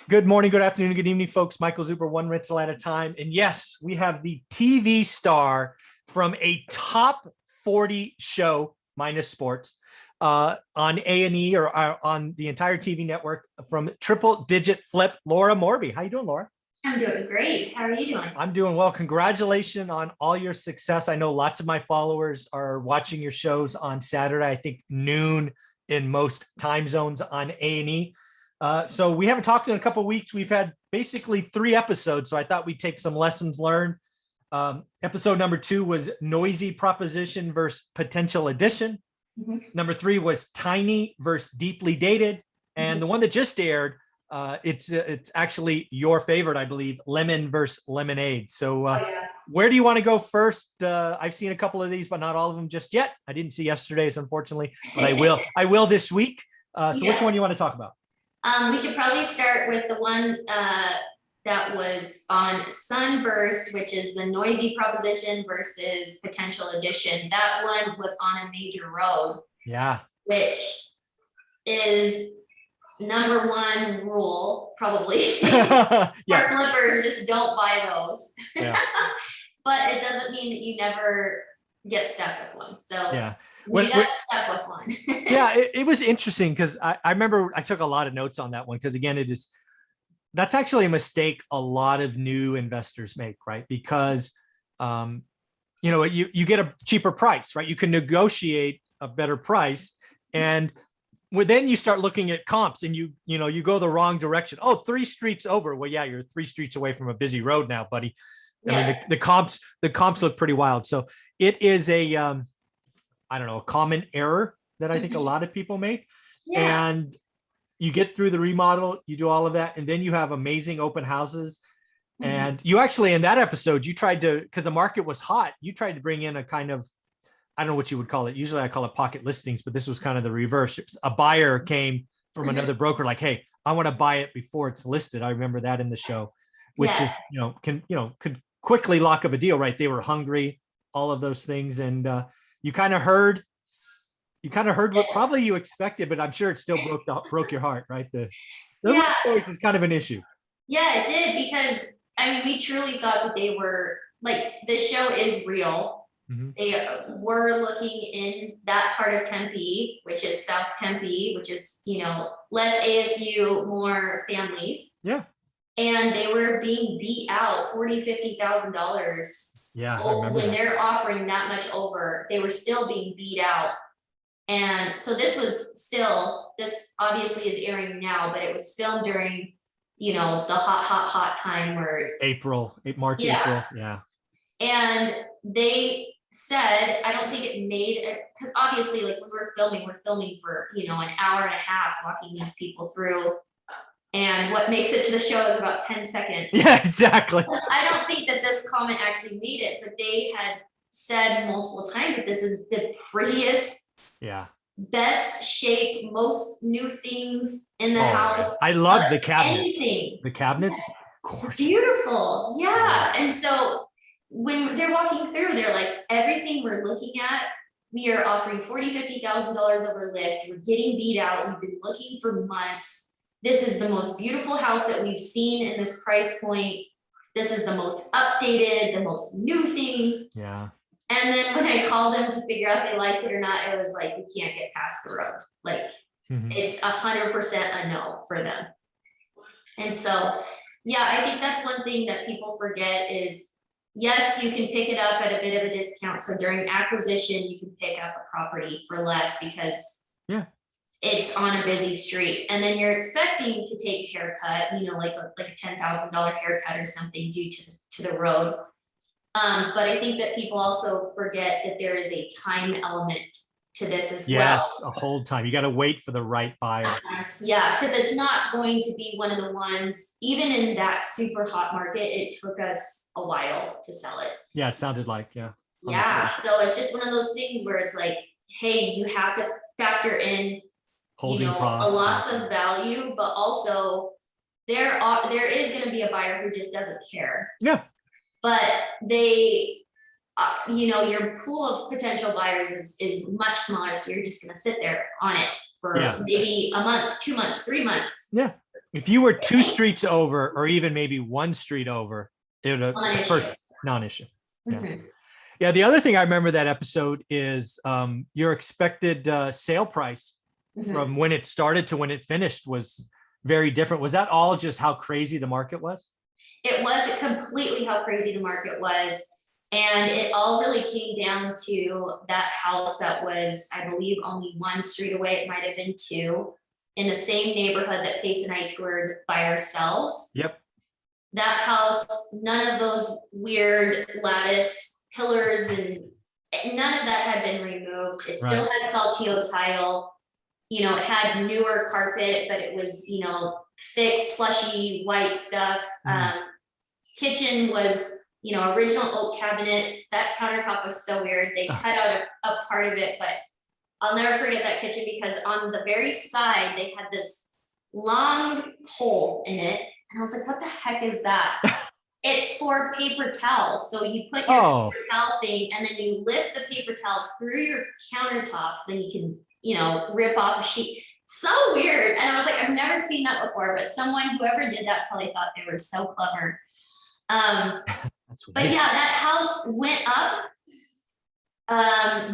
Good morning, good afternoon, good evening, folks. Michael Zuber, one rental at a time. And yes, we have the TV star from a top 40 show, minus sports, on A&E or on the entire TV network from Triple Digit Flip, Laura Morby. How you doing, Laura? I'm doing great. How are you doing? I'm doing well. Congratulations on all your success. I know lots of my followers are watching your shows on Saturday, I think noon in most time zones on A&E. So we haven't talked in a couple of weeks. We've had basically 3 episodes. So I thought we'd take some lessons learned. Episode number 2 was noisy proposition versus potential addition. Number 3 was tiny versus deeply dated. And the one that just aired, it's actually your favorite, I believe, lemon versus lemonade. So where do you want to go first? I've seen a couple of these, but not all of them just yet. I didn't see yesterday's, unfortunately, but I will this week. So which one do you want to talk about? We should probably start with the one that was on Sunburst, which is the noisy proposition versus potential addition. That one was on a major road. Yeah. Which is number one rule, probably. Yeah. For flippers, just don't buy those. Yeah. But it doesn't mean that you never get stuck with one. So yeah. We got stuck with one. Yeah, it was interesting because I remember I took a lot of notes on that one because again, that's actually a mistake a lot of new investors make, right? Because you get a cheaper price, right? You can negotiate a better price, and then you start looking at comps, and you go the wrong direction. Oh, 3 streets over. Well, yeah, you're 3 streets away from a busy road now, buddy. Yeah. I mean, the comps look pretty wild. So it is a I don't know, a common error that I think a lot of people make. Yeah. And you get through the remodel, you do all of that, and then you have amazing open houses. And you actually, in that episode, you tried to, because the market was hot, you tried to bring in a kind of, I don't know what you would call it. Usually I call it pocket listings, but this was kind of the reverse. A buyer came from another broker like, hey, I want to buy it before it's listed. I remember that in the show, which is, could quickly lock up a deal, right? They were hungry, all of those things. And you kind of heard what probably you expected, but I'm sure it still broke your heart, right? The voice is kind of an issue. Yeah, it did, because I mean, we truly thought that they were like, this show is real. They were looking in that part of Tempe, which is South Tempe, which is, less ASU, more families. Yeah. And they were being beat out $40,000-$50,000. Yeah, I remember when that. they're offering that much over, they were still being beat out. And so this obviously is airing now, but it was filmed during, the hot time where March, April. Yeah. And they said, I don't think it made it, because obviously, like, when we're filming for, an hour and a half, walking these people through. And what makes it to the show is about 10 seconds. Yeah, exactly. I don't think that this comment actually made it, but they had said multiple times that this is the prettiest, best shape, most new things in the house. I love the cabinets. Anything. The cabinets, gorgeous. Beautiful. Yeah. And so when they're walking through, they're like, everything we're looking at, we are offering $40,000-$50,000 over list. We're getting beat out. We've been looking for months. This is the most beautiful house that we've seen in this price point. This is the most updated, the most new things. Yeah. And then when I called them to figure out if they liked it or not, it was like, we can't get past the road. Like, it's 100% a no for them. And so, yeah, I think that's one thing that people forget is, yes, you can pick it up at a bit of a discount. So during acquisition, you can pick up a property for less because it's on a busy street, and then you're expecting to take a haircut, like a $10,000 haircut or something due to the road. But I think that people also forget that there is a time element to this as well. Yes, a hold time. You got to wait for the right buyer. Yeah, because it's not going to be one of the ones, even in that super hot market, it took us a while to sell it. Yeah, it sounded like, yeah. So it's just one of those things where it's like, hey, you have to factor in holding a loss of value, but also there is going to be a buyer who just doesn't care. Yeah. But they, your pool of potential buyers is much smaller. So you're just going to sit there on it for maybe a month, 2 months, 3 months. Yeah. If you were 2 streets over, or even maybe 1 street over, it would have first non-issue. Yeah. Mhm. Yeah. The other thing I remember that episode is your expected sale price Mhm. from when it started to when it finished was very different. Was that all just how crazy the market was? It was completely how crazy the market was. And it all really came down to that house that was, I believe, only 1 street away. It might have been 2, in the same neighborhood that Pace and I toured by ourselves. Yep. That house, none of those weird lattice pillars and none of that had been removed. It still had saltillo tile. You know, it had newer carpet, but it was, you know, thick, plushy, white stuff. Kitchen was, you know, original oak cabinets. That countertop was so weird. They cut out a part of it, but I'll never forget that kitchen because on the very side, they had this long hole in it. And I was like, what the heck is that? It's for paper towels. So you put your paper towel thing and then you lift the paper towels through your countertops, then you can, you know, rip off a sheet. So weird. And I was like, I've never seen that before, but whoever did that probably thought they were so clever. But yeah, that house went up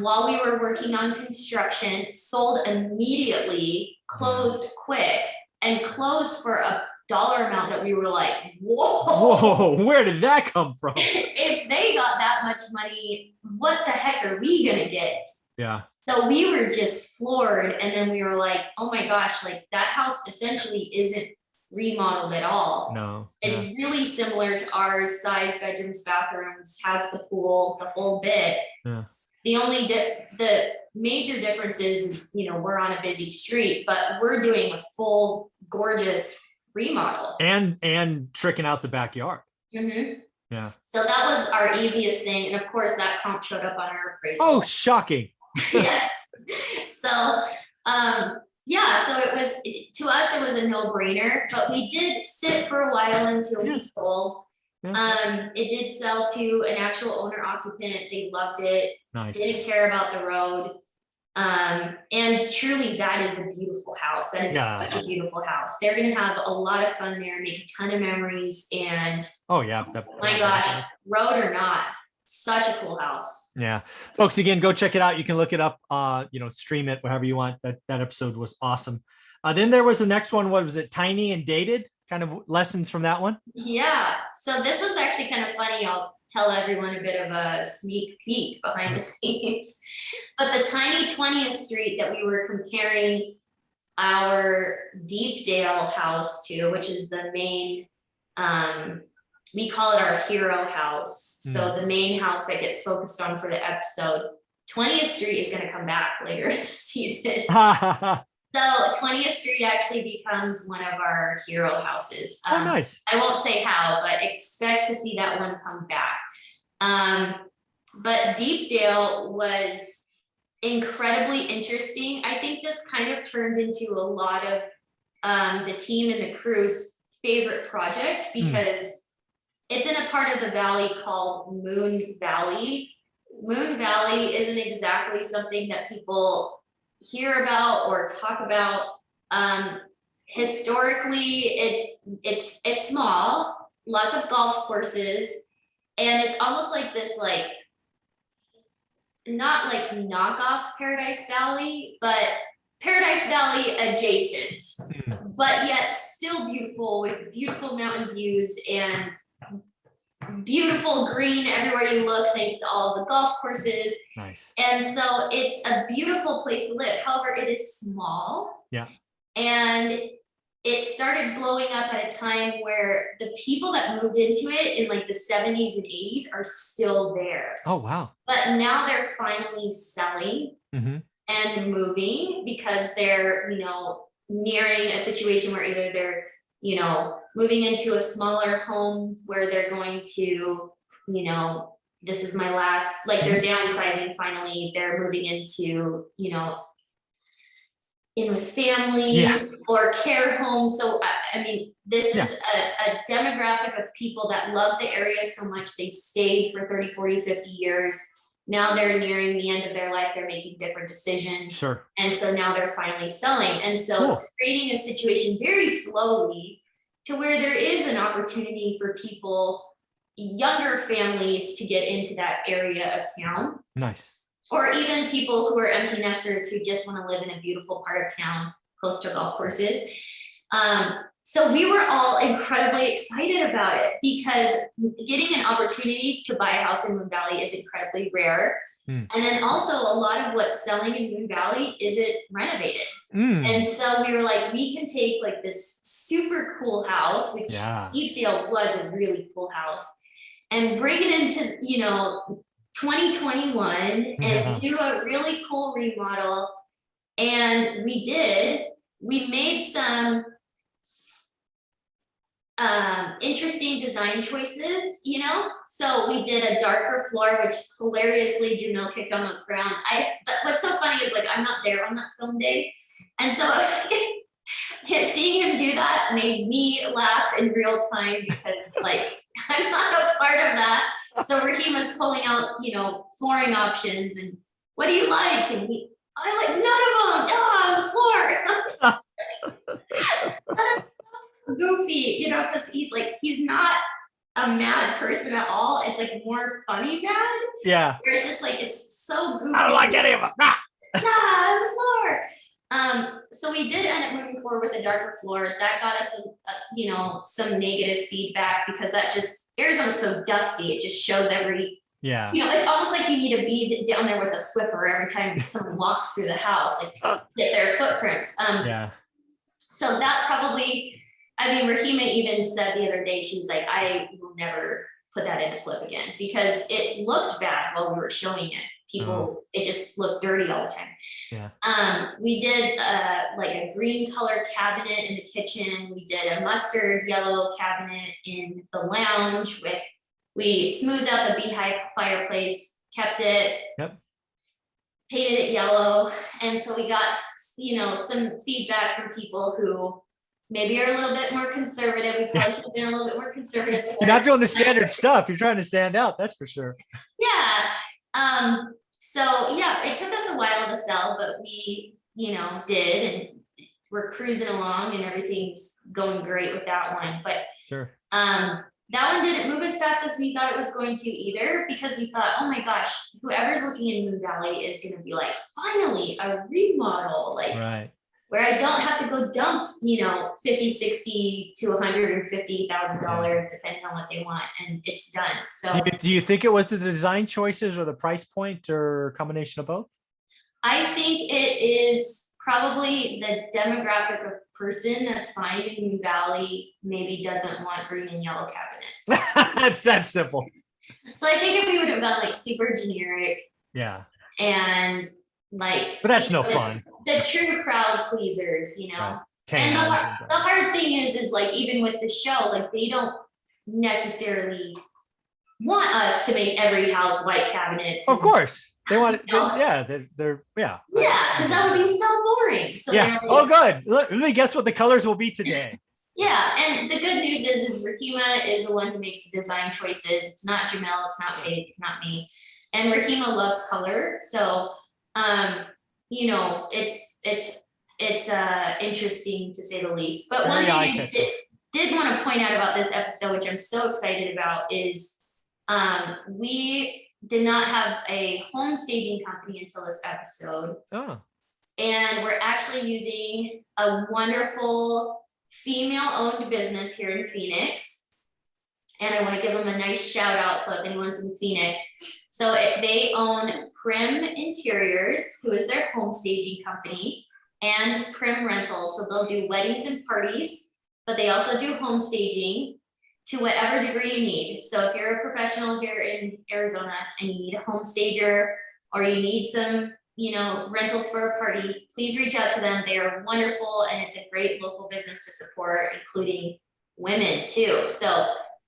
while we were working on construction, sold immediately, closed quick, and closed for a dollar amount that we were like, whoa, where did that come from? If they got that much money, what the heck are we gonna get? Yeah. So we were just floored, and then we were like, oh my gosh, like that house essentially isn't remodeled at all. No. It's really similar to ours, size, bedrooms, bathrooms, has the pool, the whole bit. Yeah. The only the major difference is, you know, we're on a busy street, but we're doing a full gorgeous remodel. And tricking out the backyard. Mm-hmm. Yeah. So that was our easiest thing. And of course that comp showed up on our appraisal. Oh, shocking. Yeah. So, yeah, so it was, to us, it was a no-brainer, but we did sit for a while until we sold. It did sell to an actual owner occupant. They loved it. Nice. Didn't care about the road. And truly that is a beautiful house. That is such a beautiful house. They're going to have a lot of fun there, make a ton of memories. And oh yeah, my gosh, road or not, such a cool house. Yeah, folks, again, go check it out. You can look it up, you know, stream it, whatever you want. That episode was awesome. Then there was the next one. What was it? Tiny and Dated, kind of lessons from that one. Yeah. So this one's actually kind of funny. I'll tell everyone a bit of a sneak peek behind the scenes. But the tiny 20th Street that we were comparing our Deepdale house to, which is the main, we call it our hero house. So the main house that gets focused on for the episode, 20th Street is going to come back later this season. So 20th Street actually becomes one of our hero houses. Oh, nice. I won't say how, but expect to see that one come back. But Deepdale was incredibly interesting. I think this kind of turned into a lot of the team and the crew's favorite project because it's in a part of the valley called Moon Valley. Moon Valley isn't exactly something that people hear about or talk about. Historically, it's small, lots of golf courses, and it's almost like this, like, not like knockoff Paradise Valley, but Paradise Valley adjacent, but yet still beautiful with beautiful mountain views and beautiful green everywhere you look, thanks to all of the golf courses. Nice. And so it's a beautiful place to live. However, it is small. Yeah. And it started blowing up at a time where the people that moved into it in like the 70s and 80s are still there. Oh, wow. But now they're finally selling and moving because they're, you know, nearing a situation where either they're, you know, moving into a smaller home where they're going to, you know, this is my last, like they're downsizing finally, they're moving into, you know, in with family or care homes. So, I mean, this is a demographic of people that love the area so much. They stayed for 30, 40, 50 years. Now they're nearing the end of their life. They're making different decisions. Sure. And so now they're finally selling. And so Cool. it's creating a situation very slowly to where there is an opportunity for people, younger families, to get into that area of town. Nice. Or even people who are empty nesters who just want to live in a beautiful part of town close to golf courses. So we were all incredibly excited about it because getting an opportunity to buy a house in Moon Valley is incredibly rare. And then also a lot of what's selling in Moon Valley isn't renovated. And so we were like, we can take like this super cool house, which Deepdale was a really cool house, and bring it into, 2021 and do a really cool remodel. And we did. We made some interesting design choices, so we did a darker floor, which hilariously Janelle kicked on the ground. What's so funny is like I'm not there on that film day, and so seeing him do that made me laugh in real time because like I'm not a part of that. So Raheem was pulling out flooring options and what do you like, and I like none of them. On the floor. Goofy, because he's not a mad person at all. It's like more funny mad. Yeah. Where it's just like it's so goofy. I don't like any of them. On the floor. So we did end up moving forward with a darker floor. That got us some negative feedback because Arizona's so dusty. It just shows every. Yeah. It's almost like you need to be down there with a Swiffer every time someone walks through the house, like to get their footprints. Yeah. So that probably. Rahima even said the other day, she's like, I will never put that in a flip again because it looked bad while we were showing it. It just looked dirty all the time. Yeah. We did like a green color cabinet in the kitchen. We did a mustard yellow cabinet in the lounge we smoothed out the beehive fireplace, kept it, painted it yellow. And so we got, some feedback from people who maybe are a little bit more conservative. We probably should have been a little bit more conservative. You're not doing the standard stuff. You're trying to stand out. That's for sure. Yeah. So yeah, it took us a while to sell, but we, did, and we're cruising along and everything's going great with that one. But sure. That one didn't move as fast as we thought it was going to either, because we thought, oh my gosh, whoever's looking in Moon Valley is going to be like, finally a remodel. Like, right. Where I don't have to go dump, $50, $60 to $150,000 depending on what they want, and it's done. So do you think it was the design choices or the price point or a combination of both? I think it is probably the demographic of person that's buying in Moon Valley maybe doesn't want green and yellow cabinets. That's that simple. So I think if we would have done like super generic, and like, but that's no fun. The true crowd pleasers, Right. And the hard thing is like, even with the show, like they don't necessarily want us to make every house white cabinets. Of course. They want, they're because that would be so boring. So like, oh, good. Let me guess what the colors will be today. Yeah, and the good news is Rahima is the one who makes the design choices. It's not Jamel, it's not Faith, it's not me. And Rahima loves color, so it's interesting to say the least. But one thing I did want to point out about this episode, which I'm so excited about, is we did not have a home staging company until this episode. Oh. And we're actually using a wonderful female-owned business here in Phoenix. And I want to give them a nice shout out. So if anyone's in Phoenix, they own Prim Interiors, who is their home staging company, and Prim Rentals. So they'll do weddings and parties, but they also do home staging to whatever degree you need. So if you're a professional here in Arizona and you need a home stager, or you need some, rentals for a party, please reach out to them. They are wonderful, and it's a great local business to support, including women too.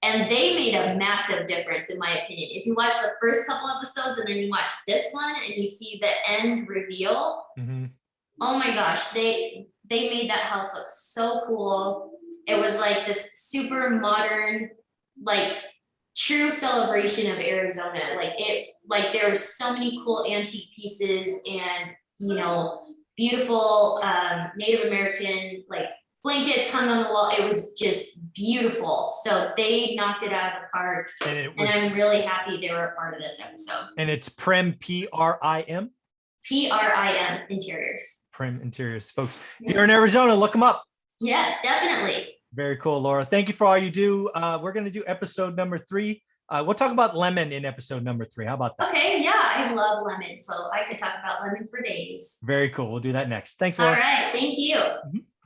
And they made a massive difference, in my opinion. If you watch the first couple episodes and then you watch this one and you see the end reveal, oh my gosh, they made that house look so cool. It was like this super modern, like true celebration of Arizona. Like there were so many cool antique pieces and, you know, beautiful Native American like blankets hung on the wall. It was just beautiful. So they knocked it out of the park. And I'm really happy they were a part of this episode. And it's Prim, P-R-I-M? P-R-I-M Interiors. Prim Interiors. Folks, here in Arizona, look them up. Yes, definitely. Very cool, Laura. Thank you for all you do. We're going to do episode number 3. We'll talk about lemon in episode number 3. How about that? Okay, yeah, I love lemon. So I could talk about lemon for days. Very cool. We'll do that next. Thanks, Laura. All right, thank you.